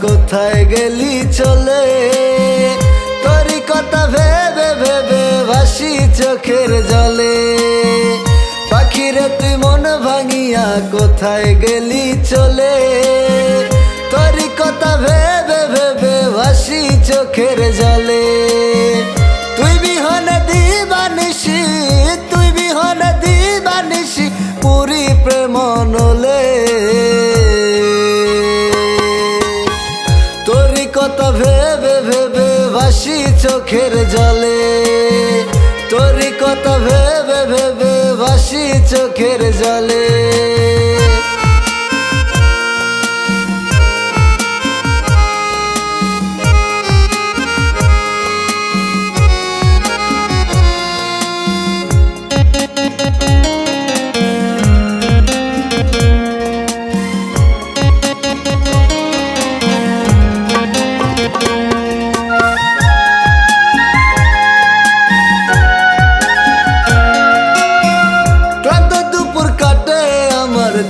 কোথায় গেলি চলে, তোরই কথা ভেবে ভেবে ভাসি চোখের জলে। পাখিরে তুই মন ভাঙিয়া কোথায় গেলি চলে, তোরই কথা ভেবে ভেবে ভাসি চোখের জলে। তুই বিহনে দিবানিশি, তুই বিহনে দিবানিশি পুরি প্রেম নলে। তোরই কথা ভেবে ভেবে ভাসি চোখের জলে, তোরই কথা ভেবে ভেবে ভাসি চোখের জলে।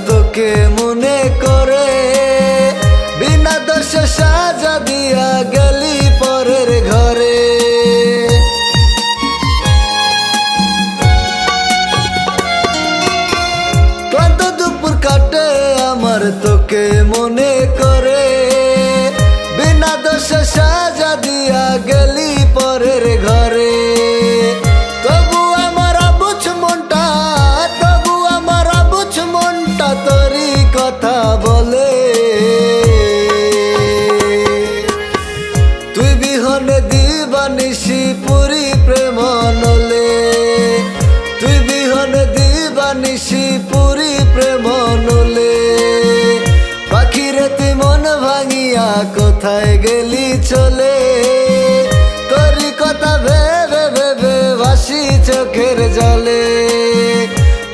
তোকে মনে করে বিনা দোষে সাজা দিয়া গেলি পরের ঘরে। ক্লান্ত দুপুর কাটে আমার তোকে মনে করে, বিনা দোষে সাজা দিয়া গেলি পরের ঘরে। তবু আমার আবুঝ মনটা, তবু আমার আবুঝ মনটা তোরই কথা বলে। তুই বিহনে দিবানিশি পুরি প্রেম নলে, তুই বিহনে দিবানিশি পুরি প্রেম নলে। পাখিরে তুই মন ভাঙিয়া কোথায় গেলি চলে, তোরই কথা ভেবে ভেবে ভাসি চোখের জলে,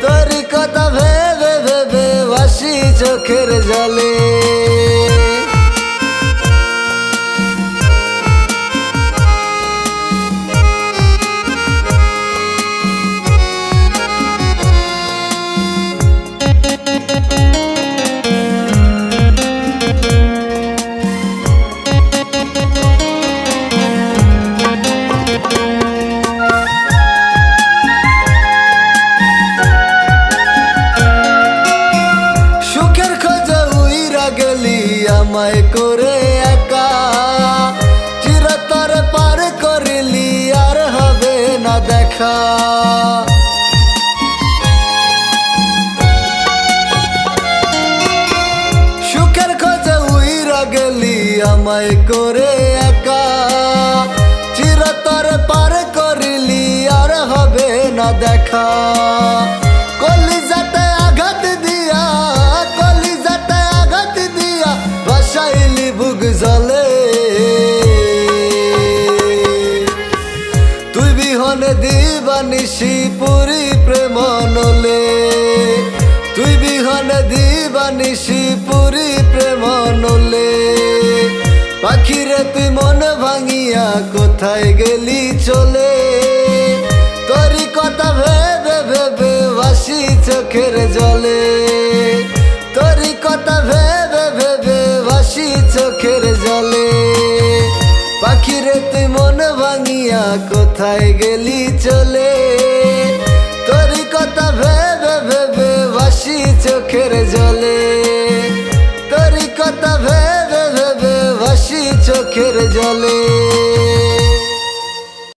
তোরই কথা ভেবে ভেবে ভাসি চোখের জলে। আমায় করে একা চিরতরে পার করিলি, আর হবে না দেখা। সুখের খোঁজে উইরা গেলি আমায় করে একা, চিরতরে পার করিলি, আর হবে না দেখা। কলিজাতে আঘাত দিয়া, কলিজাতে আঘাত দিয়া ভাসাইলি বুক জলে। তুই বিহনে দিবানিশি পুরি প্রেম নলে, তুই বিহনে দিবানিশি পুরি প্রেম নলে। পাখিরে তুই মন ভাঙিয়া কোথায় গেলি চলে, তোরই কথা ভেবে ভেবে ভাসি চোখের জলে, তোরই কথা ভেবে ভেবে ভাসি চোখের জলে। পাখিরে তুই মন ভাঙিয়া কোথায় গেলি চলে, তোরই কথা ভেবে ভেবে ভাসি চোখের জলে, তোরই কথা ভেবে ভেবে ভাসি চোখের জলে।